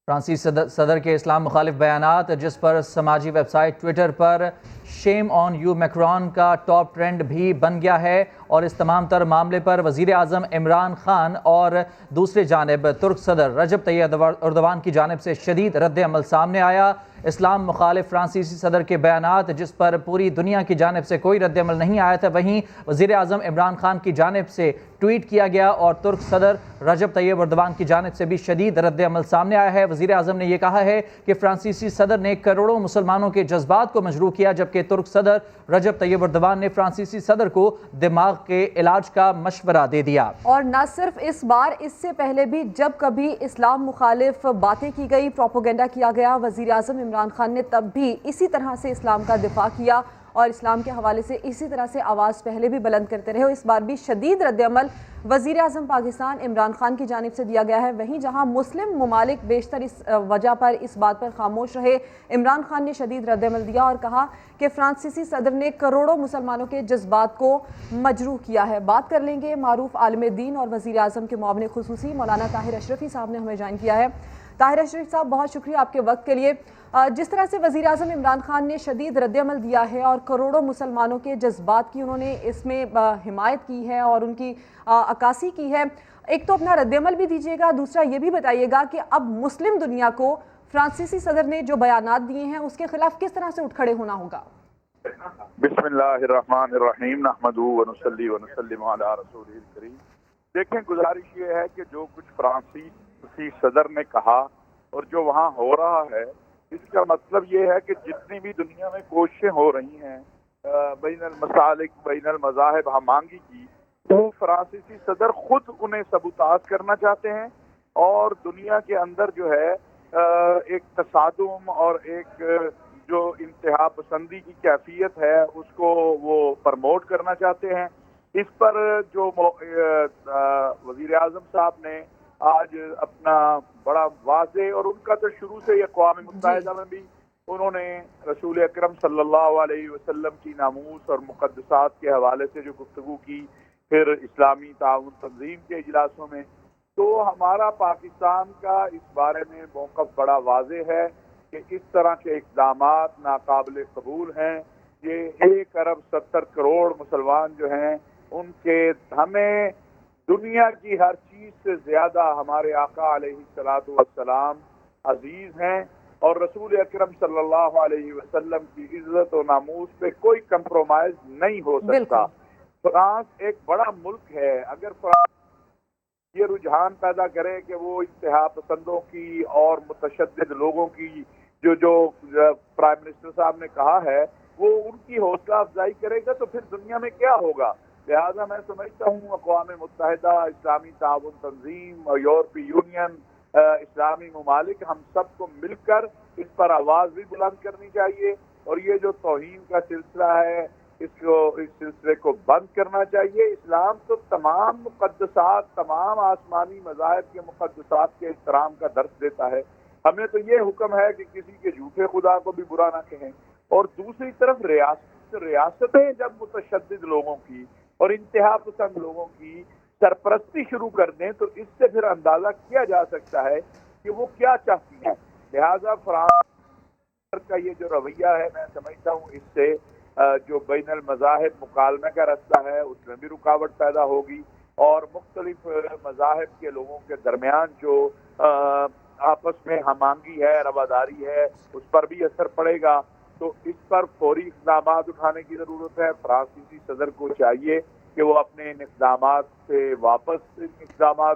فرانسیسی صدر کے اسلام مخالف بیانات، جس پر سماجی ویب سائٹ ٹویٹر پر شیم آن یو میکرون کا ٹاپ ٹرینڈ بھی بن گیا ہے، اور اس تمام تر معاملے پر وزیر اعظم عمران خان اور دوسری جانب ترک صدر رجب طیب ایردوان کی جانب سے شدید رد عمل سامنے آیا۔ اسلام مخالف فرانسیسی صدر کے بیانات، جس پر پوری دنیا کی جانب سے کوئی رد عمل نہیں آیا تھا، وہیں وزیر اعظم عمران خان کی جانب سے ٹویٹ کیا گیا اور ترک صدر رجب طیب ایردوان کی جانب سے بھی شدید رد عمل سامنے آیا ہے۔ وزیر اعظم نے یہ کہا ہے کہ فرانسیسی صدر نے کروڑوں مسلمانوں کے جذبات کو مجروح کیا، جبکہ ترک صدر رجب طیب ایردوان نے فرانسیسی صدر کو دماغ کے علاج کا مشورہ دے دیا۔ اور نہ صرف اس بار، اس سے پہلے بھی جب کبھی اسلام مخالف باتیں کی گئی، پروپیگنڈا کیا گیا، وزیر اعظم عمران خان نے تب بھی اسی طرح سے اسلام کا دفاع کیا اور اسلام کے حوالے سے اسی طرح سے آواز پہلے بھی بلند کرتے رہے۔ اس بار بھی شدید رد عمل وزیر اعظم پاکستان عمران خان کی جانب سے دیا گیا ہے۔ وہیں جہاں مسلم ممالک بیشتر اس وجہ پر اس بات پر خاموش رہے، عمران خان نے شدید رد عمل دیا اور کہا کہ فرانسیسی صدر نے کروڑوں مسلمانوں کے جذبات کو مجروح کیا ہے۔ بات کر لیں گے معروف عالم دین اور وزیر اعظم کے معاون خصوصی مولانا طاہر اشرفی صاحب نے ہمیں جوائن کیا ہے۔ طاہر اشرفی صاحب، بہت شکریہ آپ کے وقت کے لیے۔ جس طرح سے وزیر اعظم عمران خان نے شدید رد عمل دیا ہے اور کروڑوں مسلمانوں کے جذبات کی انہوں نے اس میں حمایت کی ہے اور ان کی عکاسی کی ہے، ایک تو اپنا رد عمل بھی دیجیے گا، دوسرا یہ بھی بتائیے گا کہ اب مسلم دنیا کو فرانسیسی صدر نے جو بیانات دیے ہیں اس کے خلاف کس طرح سے اٹھ کھڑے ہونا ہوگا؟ بسم اللہ الرحمن الرحیم، نحمدہ ونصلی ونسلم علی رسولہ الکریم۔ دیکھیں، گزارش یہ ہے کہ جو کچھ فرانسیسی صدر نے کہا اور جو وہاں ہو رہا ہے، اس کا مطلب یہ ہے کہ جتنی بھی دنیا میں کوششیں ہو رہی ہیں بین المسالک، بین المذاہب ہمانگی کی، تو فرانسیسی صدر خود انہیں سبوتاژ کرنا چاہتے ہیں اور دنیا کے اندر جو ہے ایک تصادم اور ایک جو انتہا پسندی کی کیفیت ہے اس کو وہ پرموٹ کرنا چاہتے ہیں۔ اس پر جو وزیر اعظم صاحب نے آج اپنا بڑا واضح، اور ان کا تو شروع سے ہی اقوام متحدہ میں بھی انہوں نے رسول اکرم صلی اللہ علیہ وسلم کی ناموس اور مقدسات کے حوالے سے جو گفتگو کی، پھر اسلامی تعاون تنظیم کے اجلاسوں میں، تو ہمارا پاکستان کا اس بارے میں موقف بڑا واضح ہے کہ اس طرح کے اقدامات ناقابل قبول ہیں۔ یہ 1.70 ارب مسلمان جو ہیں، ان کے ہمیں دنیا کی ہر چیز سے زیادہ ہمارے آقا علیہ الصلوۃ والسلام عزیز ہیں، اور رسول اکرم صلی اللہ علیہ وسلم کی عزت و ناموس پہ کوئی کمپرومائز نہیں ہو سکتا۔ فرانس ایک بڑا ملک ہے، اگر فرانس یہ رجحان پیدا کرے کہ وہ انتہا پسندوں کی اور متشدد لوگوں کی جو پرائم منسٹر صاحب نے کہا ہے وہ ان کی حوصلہ افزائی کرے گا، تو پھر دنیا میں کیا ہوگا؟ لہٰذا میں سمجھتا ہوں اقوام متحدہ، اسلامی تعاون تنظیم اور یورپی یونین، اسلامی ممالک، ہم سب کو مل کر اس پر آواز بھی بلند کرنی چاہیے، اور یہ جو توہین کا سلسلہ ہے اس سلسلے کو بند کرنا چاہیے۔ اسلام تو تمام مقدسات، تمام آسمانی مذاہب کے مقدسات کے احترام کا درس دیتا ہے۔ ہمیں تو یہ حکم ہے کہ کسی کے جھوٹے خدا کو بھی برا نہ کہیں، اور دوسری طرف ریاستیں جب متشدد لوگوں کی اور انتہا پسند لوگوں کی سرپرستی شروع کر دیں تو اس سے پھر اندازہ کیا جا سکتا ہے کہ وہ کیا چاہتی ہیں۔ لہذا فرانس کا یہ جو رویہ ہے، میں سمجھتا ہوں اس سے جو بین المذاہب مکالمے کا رستہ ہے اس میں بھی رکاوٹ پیدا ہوگی، اور مختلف مذاہب کے لوگوں کے درمیان جو آپس میں ہمانگی ہے، رواداری ہے، اس پر بھی اثر پڑے گا۔ تو اس پر فوری اقدامات اٹھانے کی ضرورت ہے۔ فرانسیسی صدر کو چاہیے کہ وہ اپنے اقدامات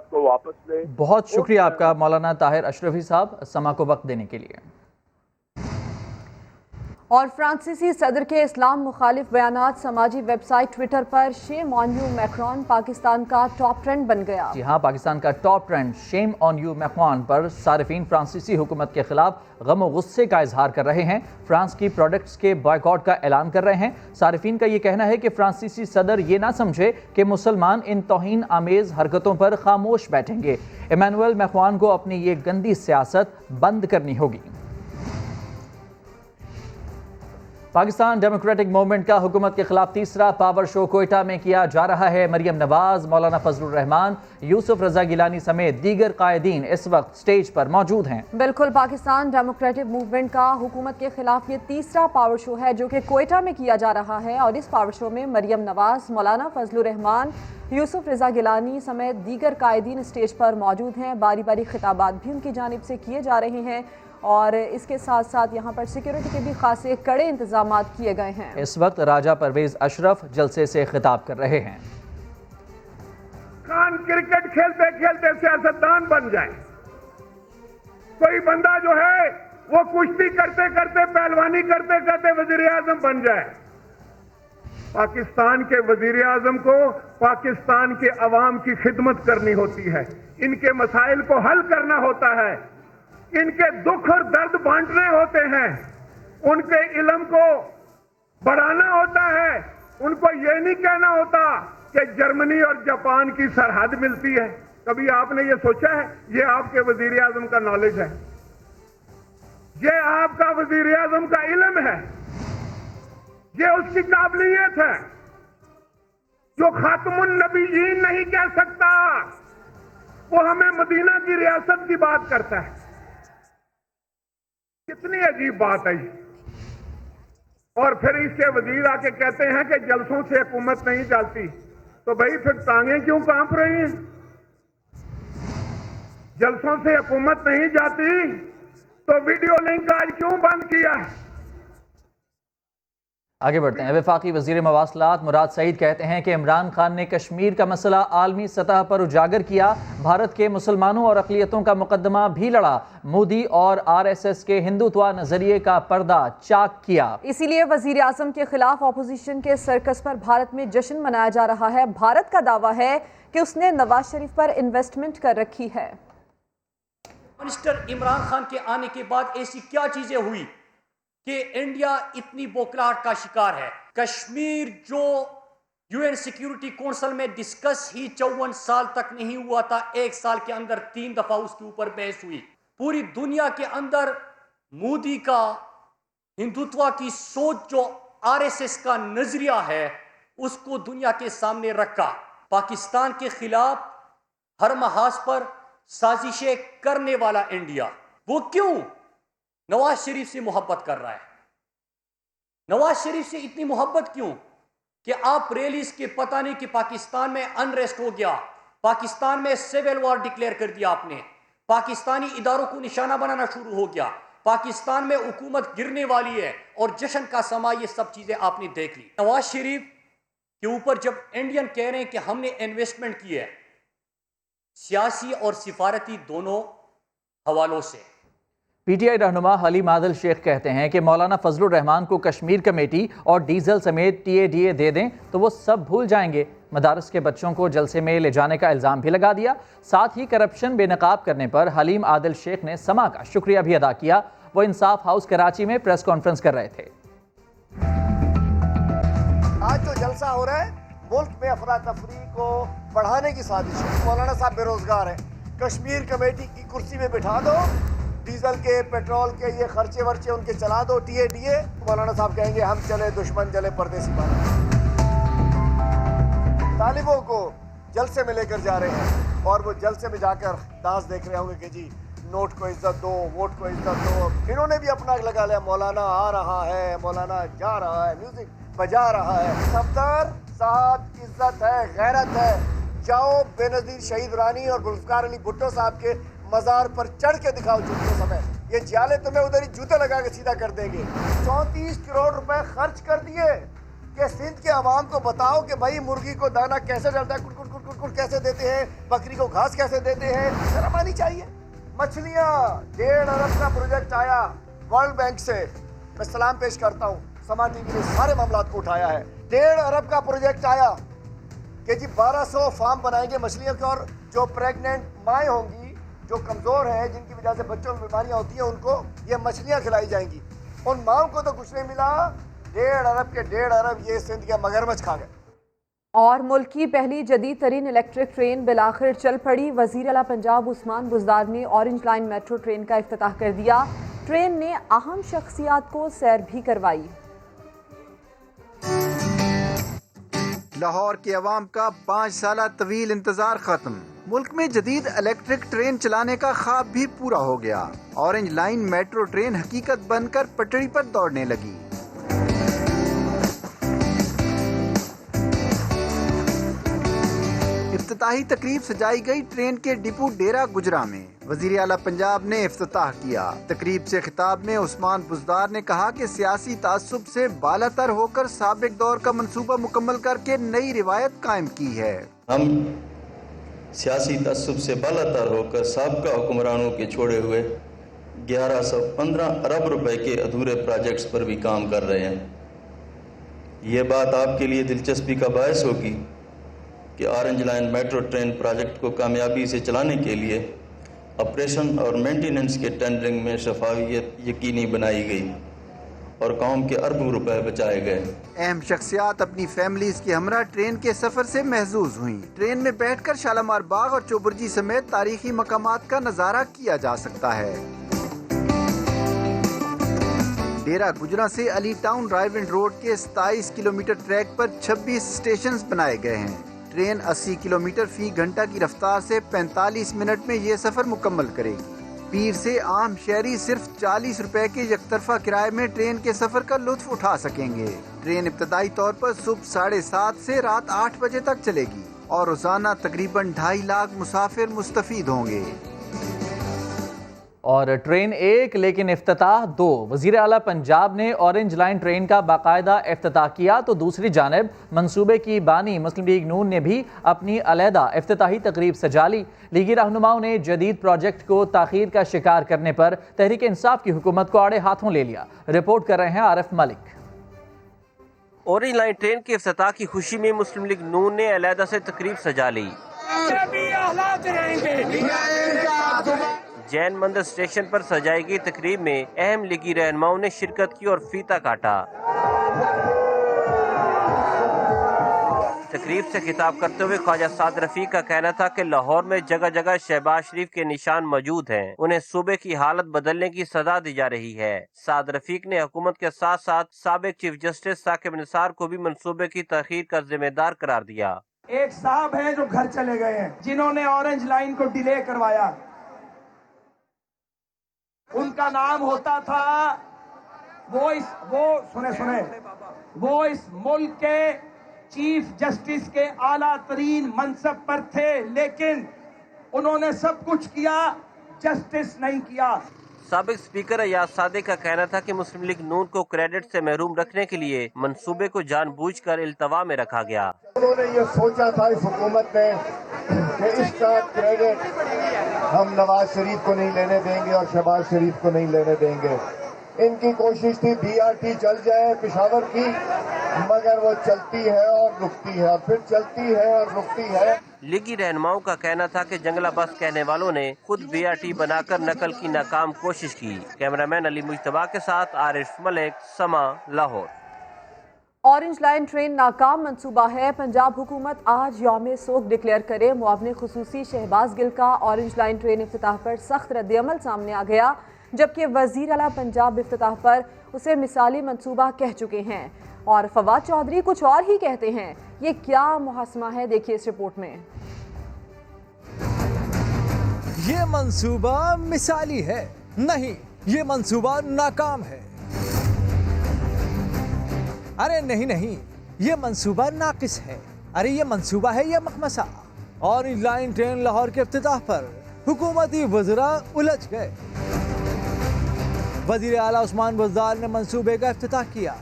کو واپس لے۔ بہت شکریہ آپ کا مولانا طاہر اشرفی صاحب، سما کو وقت دینے کے لیے۔ اور فرانسیسی صدر کے اسلام مخالف بیانات سماجی ویب سائٹ ٹویٹر پر shame on you Macron Pakistan کا ٹاپ ٹرینڈ بن گیا۔ جی ہاں، پاکستان کا top trend shame on you Macron پر صارفین فرانسیسی حکومت کے خلاف غم و غصے کا اظہار کر رہے ہیں، فرانس کی پروڈکٹس کے بائیکاٹ کا اعلان کر رہے ہیں۔ صارفین کا یہ کہنا ہے کہ فرانسیسی صدر یہ نہ سمجھے کہ مسلمان ان توہین آمیز حرکتوں پر خاموش بیٹھیں گے۔ ایمانوئل میکرون کو اپنی یہ گندی سیاست بند کرنی ہوگی۔ پاکستان ڈیموکریٹک موومنٹ کا حکومت کے خلاف تیسرا پاور شو کوئٹہ میں کیا جا رہا ہے۔ مریم نواز، مولانا فضل الرحمان، یوسف رضا گیلانی سمیت دیگر قائدین اس وقت سٹیج پر موجود ہیں۔ بالکل، پاکستان ڈیموکریٹک موومنٹ کا حکومت کے خلاف یہ تیسرا پاور شو ہے جو کہ کوئٹہ میں کیا جا رہا ہے، اور اس پاور شو میں مریم نواز، مولانا فضل الرحمان، یوسف رضا گیلانی سمیت دیگر قائدین اسٹیج پر موجود ہیں۔ باری باری خطابات بھی ان کی جانب سے کیے جا رہے ہیں، اور اس کے ساتھ ساتھ یہاں پر سیکیورٹی کے بھی خاصے کڑے انتظامات کیے گئے ہیں۔ اس وقت راجہ پرویز اشرف جلسے سے خطاب کر رہے ہیں۔ خان کرکٹ کھیلتے کھیلتے سیاستدان بن جائے، کوئی بندہ جو ہے وہ کشتی کرتے کرتے، پہلوانی کرتے کرتے وزیر اعظم بن جائے۔ پاکستان کے وزیر اعظم کو پاکستان کے عوام کی خدمت کرنی ہوتی ہے، ان کے مسائل کو حل کرنا ہوتا ہے، ان کے دکھ اور درد بانٹنے ہوتے ہیں، ان کے علم کو بڑھانا ہوتا ہے۔ ان کو یہ نہیں کہنا ہوتا کہ جرمنی اور جاپان کی سرحد ملتی ہے۔ کبھی آپ نے یہ سوچا ہے؟ یہ آپ کے وزیر اعظم کا نالج ہے، یہ آپ کا وزیر اعظم کا علم ہے، یہ اس کی قابلیت ہے جو خاتم النبیین نہیں کہہ سکتا، وہ ہمیں مدینہ کی ریاست کی بات کرتا ہے۔ کتنی عجیب بات ہے یہ۔ اور پھر اس کے وزیر آ کے کہتے ہیں کہ جلسوں سے حکومت نہیں چلتی، تو بھائی پھر ٹانگیں کیوں کانپ رہی ہیں؟ جلسوں سے حکومت نہیں جاتی تو ویڈیو لنک آج کیوں بند کیا ہے؟ آگے بڑھتے ہیں۔ وفاقی وزیر مواصلات مراد سعید کہتے ہیں کہ عمران خان نے کشمیر کا مسئلہ عالمی سطح پر اجاگر کیا، بھارت کے مسلمانوں اور اقلیتوں کا مقدمہ بھی لڑا، مودی اور RSS کے ہندوتوا نظریے کا پردہ چاک کیا۔ اسی لیے وزیر اعظم کے خلاف اپوزیشن کے سرکس پر بھارت میں جشن منایا جا رہا ہے۔ بھارت کا دعویٰ ہے کہ اس نے نواز شریف پر انویسٹمنٹ کر رکھی ہے۔ منسٹر عمران خان کے آنے کے بعد ایسی کیا چیزیں ہوئی کہ انڈیا اتنی بوکھلاہٹ کا شکار ہے؟ کشمیر جو UN سیکیورٹی کونسل میں ڈسکس ہی 54 سال تک نہیں ہوا تھا، 1 سال کے اندر 3 دفعہ اس کے اوپر بحث ہوئی۔ پوری دنیا کے اندر مودی کا ہندوتوا کی سوچ جو RSS کا نظریہ ہے اس کو دنیا کے سامنے رکھا۔ پاکستان کے خلاف ہر محاذ پر سازشیں کرنے والا انڈیا، وہ کیوں نواز شریف سے محبت کر رہا ہے؟ نواز شریف سے اتنی محبت کیوں کہ آپ ریلیز کے پتہ نہیں کہ پاکستان میں انریسٹ ہو گیا، پاکستان میں سیول وار ڈکلیئر کر دیا آپ نے، پاکستانی اداروں کو نشانہ بنانا شروع ہو گیا، پاکستان میں حکومت گرنے والی ہے، اور جشن کا سما یہ سب چیزیں آپ نے دیکھ لی۔ نواز شریف کے اوپر جب انڈین کہہ رہے ہیں کہ ہم نے انویسٹمنٹ کی ہے، سیاسی اور سفارتی دونوں حوالوں سے۔ PTI رہنما حلیم عادل شیخ کہتے ہیں کہ مولانا فضل الرحمان کو کشمیر کمیٹی اور ڈیزل سمیت TADA دے دیں تو وہ سب بھول جائیں گے۔ مدارس کے بچوں کو جلسے میں لے جانے کا الزام بھی لگا دیا، ساتھ ہی کرپشن بے نقاب کرنے پر حلیم عادل شیخ نے سما کا شکریہ بھی ادا کیا۔ وہ انصاف ہاؤس کراچی میں پریس کانفرنس کر رہے تھے۔ آج جو جلسہ ہو رہا ہے ملک میں افراتفری کو بڑھانے کی سازش ہے۔ مولانا صاحب بے روزگار ہیں، کشمیر کمیٹی کی کرسی میں بٹھا دو، ڈیزل کے پیٹرول کے یہ خرچے ورچے ان کے چلا دو، TADA۔ مولانا صاحب کہیں گے ہم چلے دشمن چلے پردیسی بنا۔ طالبوں کو جلسے میں لے کر جا رہے ہیں، اور وہ جلسے میں جا کر ڈانس دیکھ رہے ہوں گے کہ جی نوٹ کو عزت دو، ووٹ کو عزت دو۔ انہوں نے بھی اپنا لگا لیا، مولانا آ رہا ہے، مولانا جا رہا ہے، میوزک بجا رہا ہے۔ صفدر صاحب عزت ہے، غیرت ہے، جاؤ بے نظیر شہید رانی اور گلفکار علی بھٹو صاحب کے مزار پر چڑھ کے دکھاؤ جوتوں سمیت، یہ جالے تمہیں ادھر ہی جوتے لگا کے سیدھا کر دیں گے۔ 34 کروڑ روپے خرچ کر دیے کہ سندھ کے عوام کو بتاؤ کہ بھائی مرغی کو دانہ کیسے ڈلتا ہے، کٹ کٹ کٹ کٹ کیسے دیتے ہیں، بکری کو گھاس کیسے دیتے ہیں، شرم آنی چاہیے۔ مچھلیاں 1.5 ارب کا پروجیکٹ آیا ورلڈ بینک سے، میں سلام پیش کرتا ہوں، سما ٹی وی نے سارے معاملات کو اٹھایا ہے۔ 1.5 ارب کا پروجیکٹ آیا کہ جی 1200 فارم بنائیں گے مچھلیوں کے، اور جو پریگننٹ مائیں ہوں گی، جو کمزور ہیں، جن کی وجہ سے بچوں میں بیماریاں ہوتی ہیں، ان کو یہ مچھلیاں کھلائی جائیں گی۔ ان ماؤں کو تو کچھ نہیں ملا، 1.5 ارب کے 1.5 ارب یہ سندھ کے مگرمچھ کھا گئے۔ اور ملک کی پہلی جدید ترین الیکٹرک ٹرین بالآخر چل پڑی۔ وزیر اعلیٰ پنجاب عثمان بزدار نے اورنج لائن میٹرو ٹرین کا افتتاح کر دیا۔ ٹرین نے اہم شخصیات کو سیر بھی کروائی۔ لاہور کے عوام کا 5 سالہ طویل انتظار ختم، ملک میں جدید الیکٹرک ٹرین چلانے کا خواب بھی پورا ہو گیا۔ اورنج لائن میٹرو ٹرین حقیقت بن کر پٹری پر دوڑنے لگی۔ افتتاحی تقریب سجائی گئی ٹرین کے ڈپو ڈیرہ گجراں میں۔ وزیر اعلیٰ پنجاب نے افتتاح کیا۔ تقریب سے خطاب میں عثمان بزدار نے کہا کہ سیاسی تعصب سے بالاتر ہو کر سابق دور کا منصوبہ مکمل کر کے نئی روایت قائم کی ہے۔ ہم سیاسی تعصب سے بالاتر ہو کر سابقہ حکمرانوں کے چھوڑے ہوئے 1115 ارب روپے کے ادھورے پروجیکٹس پر بھی کام کر رہے ہیں۔ یہ بات آپ کے لیے دلچسپی کا باعث ہوگی کہ orange line metro train project کو کامیابی سے چلانے کے لیے آپریشن اور مینٹیننس کے ٹینڈرنگ میں شفافیت یقینی بنائی گئی اور قوم کے اربوں روپے بچائے گئے۔ اہم شخصیات اپنی فیملیز کے ہمراہ ٹرین کے سفر سے محظوظ ہوئیں۔ ٹرین میں بیٹھ کر شالامار باغ اور چوبرجی سمیت تاریخی مقامات کا نظارہ کیا جا سکتا ہے۔ ڈیرہ گجراں سے علی ٹاؤن رائیونڈ روڈ کے 27 کلومیٹر ٹریک پر 26 اسٹیشنز بنائے گئے ہیں۔ ٹرین 80 کلومیٹر فی گھنٹہ کی رفتار سے 45 منٹ میں یہ سفر مکمل کرے گی۔ پیر سے عام شہری صرف 40 روپے کے یک طرفہ کرائے میں ٹرین کے سفر کا لطف اٹھا سکیں گے۔ ٹرین ابتدائی طور پر صبح 7:30 سے رات 8 بجے تک چلے گی اور روزانہ تقریباً 2.5 لاکھ مسافر مستفید ہوں گے۔ اور ٹرین 1 لیکن افتتاح 2۔ وزیر اعلیٰ پنجاب نے اورنج لائن ٹرین کا باقاعدہ افتتاح کیا تو دوسری جانب منصوبے کی بانی مسلم لیگ نون نے بھی اپنی علیحدہ افتتاحی تقریب سجا لی۔ لیگی رہنماؤں نے جدید پروجیکٹ کو تاخیر کا شکار کرنے پر تحریک انصاف کی حکومت کو آڑے ہاتھوں لے لیا۔ رپورٹ کر رہے ہیں Arif Malik. Orange line train کے افتتاح کی خوشی میں مسلم لیگ نون نے علیحدہ سے تقریب سجا لی۔ جین مندر اسٹیشن پر سجائی گئی تقریب میں اہم لیگی رہنماؤں نے شرکت کی اور فیتہ کاٹا۔ تقریب سے خطاب کرتے ہوئے خواجہ سعد رفیق کا کہنا تھا کہ لاہور میں جگہ جگہ شہباز شریف کے نشان موجود ہیں، انہیں صوبے کی حالت بدلنے کی سزا دی جا رہی ہے۔ سعد رفیق نے حکومت کے ساتھ ساتھ سابق چیف جسٹس ثاقب نثار کو بھی منصوبے کی تاخیر کا ذمہ دار قرار دیا۔ ایک صاحب ہیں جو گھر چلے گئے ہیں، جنہوں نے اورنج لائن کو ڈیلے کروایا، ان کا نام ہوتا تھا وہ اس ملک کے چیف جسٹس کے اعلیٰ ترین منصب پر تھے، لیکن انہوں نے سب کچھ کیا، جسٹس نہیں کیا۔ سابق سپیکر ایاز صادق کا کہنا تھا کہ مسلم لیگ نون کو کریڈٹ سے محروم رکھنے کے لیے منصوبے کو جان بوجھ کر التوا میں رکھا گیا۔ انہوں نے یہ سوچا تھا اس حکومت نے کہ اس کا کریڈٹ ہم نواز شریف کو نہیں لینے دیں گے اور شہباز شریف کو نہیں لینے دیں گے۔ ان کی کوشش تھی BRT چل جائے پشاور کی، مگر وہ چلتی ہے اور رکتی ہے اور پھر چلتی ہے اور رکتی ہے۔ لیگی رہنماؤں کا کہنا تھا کہ جنگلہ بس کہنے والوں نے خود BRT بنا کر نقل کی ناکام کوشش کی۔ کیمرامین علی مجتبیٰ کے ساتھ عارف ملک، سما، لاہور۔ اورنج لائن ٹرین ناکام منصوبہ ہے، پنجاب حکومت آج یوم سوگ ڈکلیئر کرے۔ معاون خصوصی شہباز گل کا اورنج لائن ٹرین افتتاح پر سخت رد عمل سامنے آ گیا، جبکہ وزیر اعلیٰ پنجاب افتتاح پر اسے مثالی منصوبہ کہہ چکے ہیں، اور فواد چودھری کچھ اور ہی کہتے ہیں۔ یہ کیا محاسمہ ہے، دیکھیے اس رپورٹ میں۔ یہ منصوبہ مثالی ہے نہیں، یہ منصوبہ ناکام ہے۔ ارے نہیں، یہ منصوبہ ناقص ہے۔ ارے یہ منصوبہ ہے یہ مخمصہ۔ اورنج لائن ٹرین لاہور کے افتتاح پر حکومتی وزراء الجھ گئے۔ وزیر اعلیٰ عثمان بزدار نے منصوبے کا افتتاح کیا،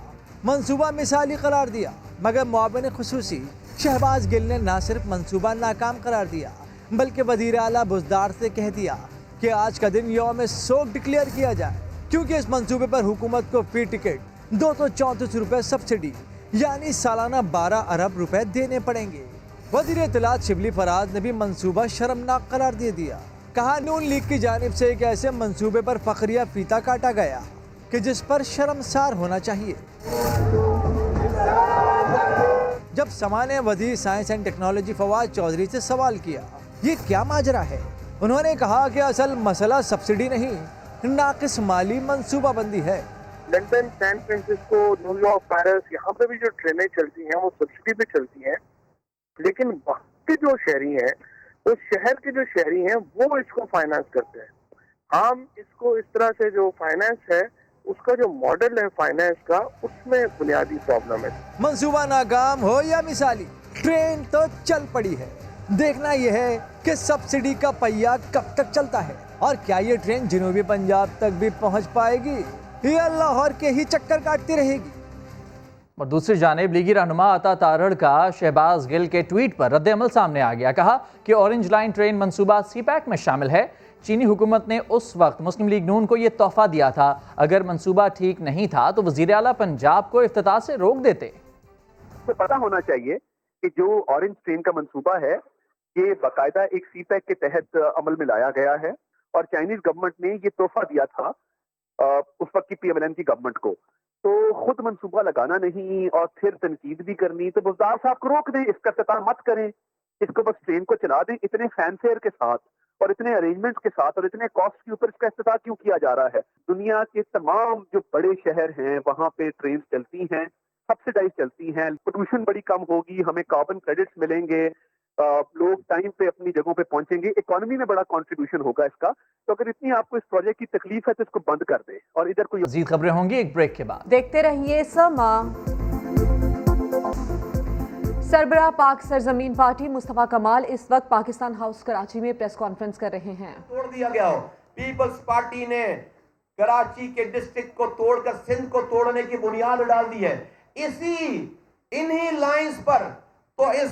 منصوبہ مثالی قرار دیا، مگر معاون خصوصی شہباز گل نے نہ صرف منصوبہ ناکام قرار دیا بلکہ وزیر اعلیٰ بزدار سے کہہ دیا کہ آج کا دن یوم سوگ ڈکلیئر کیا جائے، کیونکہ اس منصوبے پر حکومت کو فی ٹکٹ 234 روپے سبسڈی یعنی سالانہ 12 ارب روپے دینے پڑیں گے۔ وزیر اطلاعات شبلی فراز نے بھی منصوبہ شرمناک قرار دے دیا، کہا نون لیگ کی جانب سے ایک ایسے منصوبے پر فخریہ فیتہ کاٹا گیا کہ جس پر شرمسار ہونا چاہیے۔ جب سما نے وزیر science and technology Fawad Chaudhry سے سوال کیا یہ کیا ماجرا ہے، انہوں نے کہا کہ اصل مسئلہ سبسڈی نہیں، ناقص مالی منصوبہ بندی ہے۔ London, San Francisco, new York, Paris, یہاں پہ بھی جو ٹرینیں چلتی ہیں وہ سبسڈی پہ چلتی ہیں، لیکن وہاں کے جو شہری ہیں اس شہر کے جو شہری ہیں وہ اس کو فائنانس کرتے ہیں. ہم اس کو اس طرح سے جو فائنانس ہے اس کا جو ماڈل ہے فائنانس کا اس میں بنیادی پرابلم ہے. منصوبہ ناکام ہو یا مثالی، ٹرین تو چل پڑی ہے. دیکھنا یہ ہے کہ سبسڈی کا پہیہ کب تک چلتا ہے اور کیا یہ ٹرین جنوبی پنجاب تک بھی پہنچ پائے گی یا لاہور کے ہی چکر کاٹتی رہے گی. اور دوسری جانب لیگی رہنما عطا تارڑ کا شہباز گل کے ٹویٹ پر رد عمل سامنے آ گیا. کہا کہ اورنج لائن ٹرین منصوبہ سی پیک میں شامل ہے. چینی حکومت نے اس وقت مسلم لیگ نون کو یہ تحفہ دیا تھا. اگر منصوبہ ٹھیک نہیں تھا تو وزیر اعلیٰ پنجاب کو افتتاح سے روک دیتے. تو پتہ ہونا چاہیے کہ جو اورنج ٹرین کا منصوبہ ہے یہ باقاعدہ ایک سی پیک کے تحت عمل میں لایا گیا ہے اور چائنیز گورنمنٹ نے یہ تحفہ دیا تھا اس وقت کی PMLN کی گورنمنٹ کو. تو خود منصوبہ لگانا نہیں اور پھر تنقید بھی کرنی. تو بزدار صاحب کو روک دیں، اس کا افتتاح مت کریں، اس کو بس ٹرین کو چلا دیں. اتنے فین فیئر کے ساتھ اور اتنے ارینجمنٹ کے ساتھ اور اتنے کاسٹ کے اوپر اس کا افتتاح کیوں کیا جا رہا ہے؟ دنیا کے تمام جو بڑے شہر ہیں وہاں پہ ٹرین چلتی ہیں، سبسڈائز چلتی ہیں، پولوشن بڑی کم ہوگی، ہمیں کاربن کریڈٹس ملیں گے، لوگ ٹائم پہ اپنی جگہوں پہ پہنچیں گے، اکانومی میں بڑا کنٹریبیوشن ہوگا اس کا. تو اگر اتنی آپ کو اس پروجیکٹ کی تکلیف ہے تو اس کو بند کر دیں. اور ادھر کوئی مزید خبریں ہوں گی ایک بریک کے بعد. دیکھتے رہیے سما. سربراہ پاک سرزمین پارٹی مصطفیٰ کمال اس وقت پاکستان ہاؤس کراچی میں پریس کانفرنس کر رہے ہیں. توڑ دیا گیا ہو. پیپلز پارٹی نے کراچی کے ڈسٹرکٹ کو توڑ کر سندھ کو توڑنے کی بنیاد ڈال دی ہے. انہی لائنز پر تو اس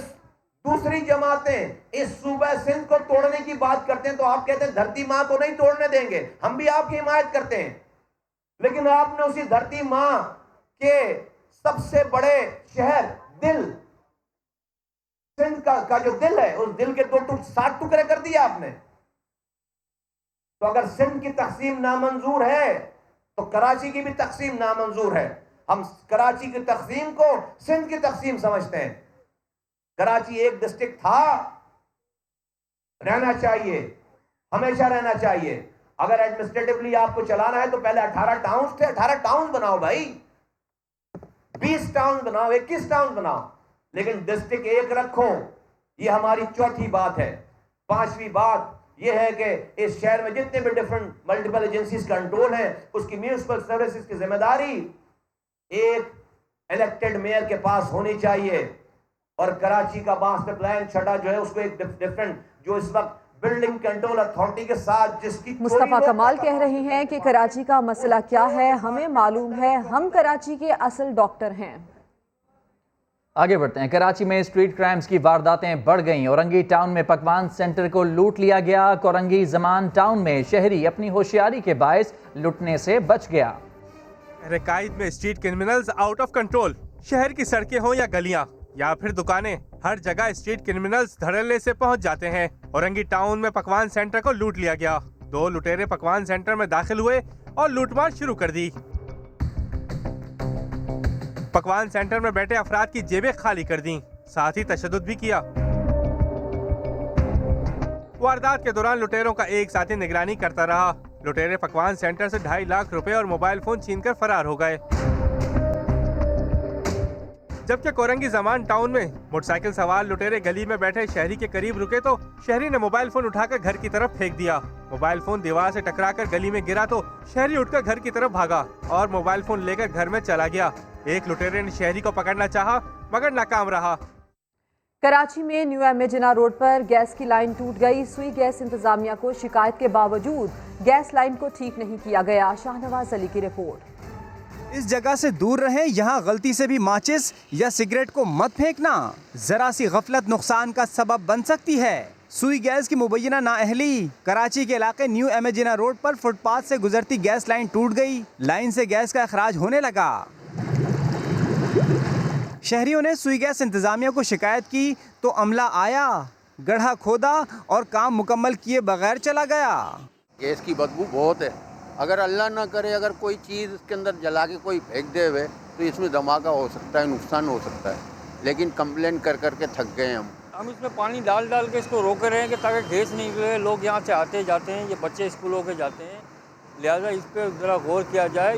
دوسری جماعتیں اس صوبہ سندھ کو توڑنے کی بات کرتے ہیں. تو آپ کہتے ہیں دھرتی ماں کو نہیں توڑنے دیں گے، ہم بھی آپ کی حمایت کرتے ہیں. لیکن آپ نے اسی دھرتی ماں کے سب سے بڑے شہر دل سندھ کا جو دل ہے اس دل کے 7 ٹکڑے کر دیے آپ نے. تو اگر سندھ کی تقسیم نامنظور ہے تو کراچی کی بھی تقسیم نامنظور ہے. ہم کراچی کی تقسیم کو سندھ کی تقسیم سمجھتے ہیں. کراچی ایک ڈسٹرکٹ تھا، رہنا چاہیے، ہمیشہ رہنا چاہیے. اگر ایڈمنسٹریٹولی آپ کو چلانا ہے تو پہلے 18 ٹاؤنز تھے، 18 ٹاؤنز بناؤ بھائی، 20 ٹاؤنز بناؤ، 21 ٹاؤنز بناؤ، لیکن ڈسٹرکٹ ایک رکھو. یہ ہماری چوتھی بات ہے. 5ویں بات یہ ہے کہ اس شہر میں جتنے بھی ڈفرنٹ ملٹیپل ایجنسیز کنٹرول ہیں اس کی میونسپل سروسز کی ذمہ داری ایک الیکٹڈ میئر کے پاس ہونی چاہیے. اور کراچی کا ماسٹر پلان چھٹا جو ہے اس کو ایک ڈفرنٹ جو اس وقت بلڈنگ کنٹرول اتھارٹی کے ساتھ جس کی مصطفیٰ کمال کہہ رہے ہیں کہ کراچی کا مسئلہ کیا ہے ہمیں معلوم ہے، ہم کراچی کے اصل ڈاکٹر ہیں. آگے بڑھتے ہیں. کراچی میں اسٹریٹ کرائمز کی وارداتیں بڑھ گئیں. اورنگی ٹاؤن میں پکوان سینٹر کو لوٹ لیا گیا. کورنگی زمان ٹاؤن میں شہری اپنی ہوشیاری کے باعث لٹنے سے بچ گیا. رقائد میں street criminals out of control. شہر کی سڑکیں ہوں یا گلیاں یا پھر دکانیں، ہر جگہ اسٹریٹ کرمنلز دھڑلے سے پہنچ جاتے ہیں. اورنگی ٹاؤن میں پکوان سینٹر کو لوٹ لیا گیا. 2 لٹیرے پکوان سینٹر میں داخل ہوئے اور لوٹ مار شروع کر دی. پکوان سینٹر میں بیٹھے افراد کی جیبیں خالی کر دیں، ساتھ ہی تشدد بھی کیا. واردات کے دوران لٹیروں کا ایک ساتھی نگرانی کرتا رہا. لٹیرے پکوان سینٹر سے 2.5 لاکھ روپے اور موبائل فون چھین کر فرار ہو گئے. جبکہ کورنگی زمان ٹاؤن میں موٹر سائیکل سوار لٹیرے گلی میں بیٹھے شہری کے قریب رکے تو شہری نے موبائل فون اٹھا کر گھر کی طرف پھینک دیا. موبائل فون دیوار سے ٹکرا کر گلی میں گرا تو شہری اٹھ کر گھر کی طرف بھاگا اور موبائل فون لے کر گھر میں چلا گیا. ایک لٹیرے نے شہری کو پکڑنا چاہا مگر ناکام رہا. کراچی میں نیو امیجنا روڈ پر گیس کی لائن ٹوٹ گئی. سوئی گیس انتظامیہ کو شکایت کے باوجود گیس لائن کو ٹھیک نہیں کیا گیا. شاہنواز علی کی رپورٹ. اس جگہ سے دور رہیں، یہاں غلطی سے بھی ماچس یا سگریٹ کو مت پھینکنا. ذرا سی غفلت نقصان کا سبب بن سکتی ہے. سوئی گیس کی مبینہ نااہلی. کراچی کے علاقے نیو امیجنا روڈ پر فٹ پاتھ سے گزرتی گیس لائن ٹوٹ گئی. لائن سے گیس کا اخراج ہونے لگا. شہریوں نے سوئی گیس انتظامیہ کو شکایت کی تو عملہ آیا، گڑھا کھودا اور کام مکمل کیے بغیر چلا گیا. گیس کی بدبو بہت ہے. اگر اللہ نہ کرے اگر کوئی چیز اس کے اندر جلا کے کوئی پھینک دے ہوئے تو اس میں دھماکہ ہو سکتا ہے، نقصان ہو سکتا ہے. لیکن کمپلین کر کر کے تھک گئے ہم اس میں پانی ڈال کے اس کو روک رہے ہیں کہ تاکہ گیس نہیں نکلے. لوگ یہاں سے آتے جاتے ہیں، یہ بچے اسکولوں کے جاتے ہیں، لہٰذا اس پہ ذرا غور کیا جائے.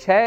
6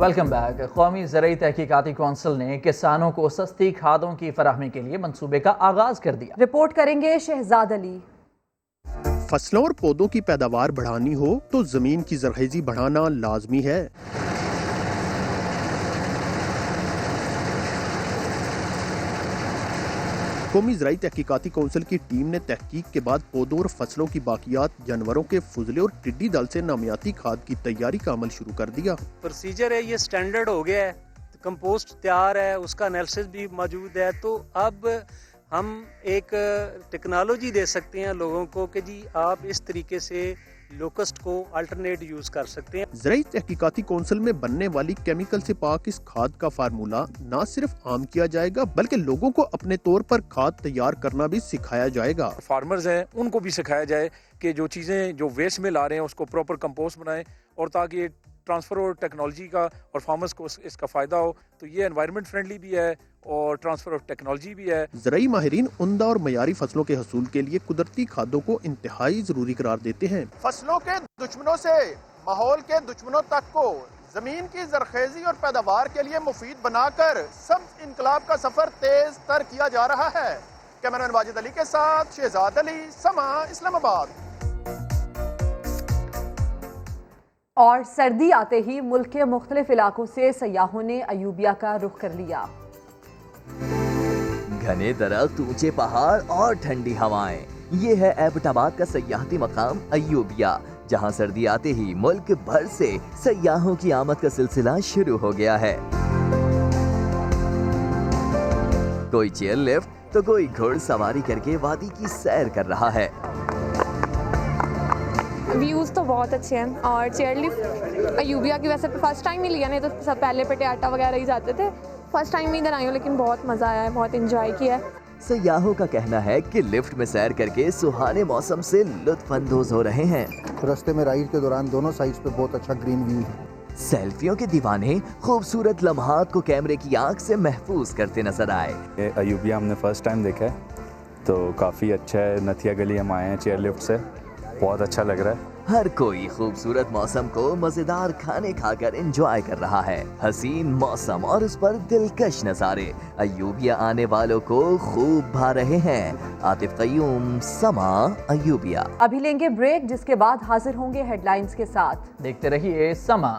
ویلکم بیک۔ قومی زرعی تحقیقاتی کونسل نے کسانوں کو سستی کھادوں کی فراہمی کے لیے منصوبے کا آغاز کر دیا۔ رپورٹ کریں گے شہزاد علی۔ فصلوں اور پودوں کی پیداوار بڑھانی ہو تو زمین کی زرخیزی بڑھانا لازمی ہے۔ قومی زرعی تحقیقاتی کونسل کی ٹیم نے تحقیق کے بعد پودوں اور فصلوں کی باقیات، جانوروں کے فضلے اور ٹڈی دل سے نامیاتی کھاد کی تیاری کا عمل شروع کر دیا۔ پروسیجر ہے، یہ سٹینڈرڈ ہو گیا ہے، کمپوسٹ تیار ہے، اس کا انالیسس بھی موجود ہے، تو اب ہم ایک ٹیکنالوجی دے سکتے ہیں لوگوں کو کہ جی آپ اس طریقے سے لوکسٹ کو الٹرنیٹ یوز کر سکتے ہیں۔ زرعی تحقیقاتی کونسل میں بننے والی کیمیکل سے پاک اس کھاد کا فارمولہ نہ صرف عام کیا جائے گا بلکہ لوگوں کو اپنے طور پر کھاد تیار کرنا بھی سکھایا جائے گا۔ فارمرز ہیں ان کو بھی سکھایا جائے کہ جو چیزیں جو ویسٹ میں لا رہے ہیں اس کو پراپر کمپوسٹ بنائیں، اور تاکہ ٹرانسفر اور ٹیکنالوجی کا اور فارمرز کو اس کا فائدہ ہو، تو یہ انوائرمنٹ فرینڈلی بھی ہے اور ٹرانسفر آف ٹیکنالوجی بھی ہے۔ زرعی ماہرین عمدہ اور معیاری فصلوں کے حصول کے لیے قدرتی کھادوں کو انتہائی ضروری قرار دیتے ہیں۔ فصلوں کے دشمنوں سے ماحول کے دشمنوں تک کو زمین کی زرخیزی اور پیداوار کے لیے مفید بنا کر سبز انقلاب کا سفر تیز تر کیا جا رہا ہے۔ کیمرمین واجد علی کے ساتھ شہزاد علی، سما، اسلام آباد۔ اور سردی آتے ہی ملک کے مختلف علاقوں سے سیاحوں نے ایوبیا کا رخ کر لیا۔ گھنے درخت، اونچے پہاڑ اور ٹھنڈی ہوائیں، یہ ہے ایبٹ آباد کا سیاحتی مقام ایوبیا، جہاں سردی آتے ہی ملک بھر سے سیاحوں کی آمد کا سلسلہ شروع ہو گیا ہے۔ کوئی چیئر لفٹ تو کوئی گھوڑ سواری کر کے وادی کی سیر کر رہا ہے۔ ویوز تو بہت اچھے ہیں، اور چیئر لفٹ ایوبیا کی ویسے فرسٹ ٹائم ہی لیا، نہیں تو سب پہلے پٹیاٹا وغیرہ ہی جاتے تھے، فرسٹ ٹائم ہی ادھر آئی ہوں، لیکن بہت مزہ آیا ہے، بہت انجوائے کیا ہے۔ سیاحوں کا کہنا ہے کہ لفٹ میں سیر کر کے سہانے موسم سے لطف اندوز ہو رہے ہیں۔ راستے میں رائڈ کے دوران دونوں سائڈز پہ بہت اچھا گرین ویو ہے۔ سیلفیوں کے دیوانے خوبصورت لمحات کو کیمرے کی آنکھ سے محفوظ کرتے نظر آئے۔ ایوبیا ہم نے فرسٹ ٹائم دیکھا ہے تو کافی اچھا ہے، نتھیا گلی ہم آئے ہیں چیئر لفٹ سے، بہت اچھا لگ رہا ہے۔ ہر کوئی خوبصورت موسم کو مزیدار کھانے کھا کر انجوائے کر رہا ہے۔ حسین موسم اور اس پر دلکش نظارے ایوبیا آنے والوں کو خوب بھا رہے ہیں۔ عاطف قیوم، سما، ایوبیا۔ ابھی لیں گے بریک، جس کے بعد حاضر ہوں گے ہیڈ لائنز کے ساتھ۔ دیکھتے رہیے سما۔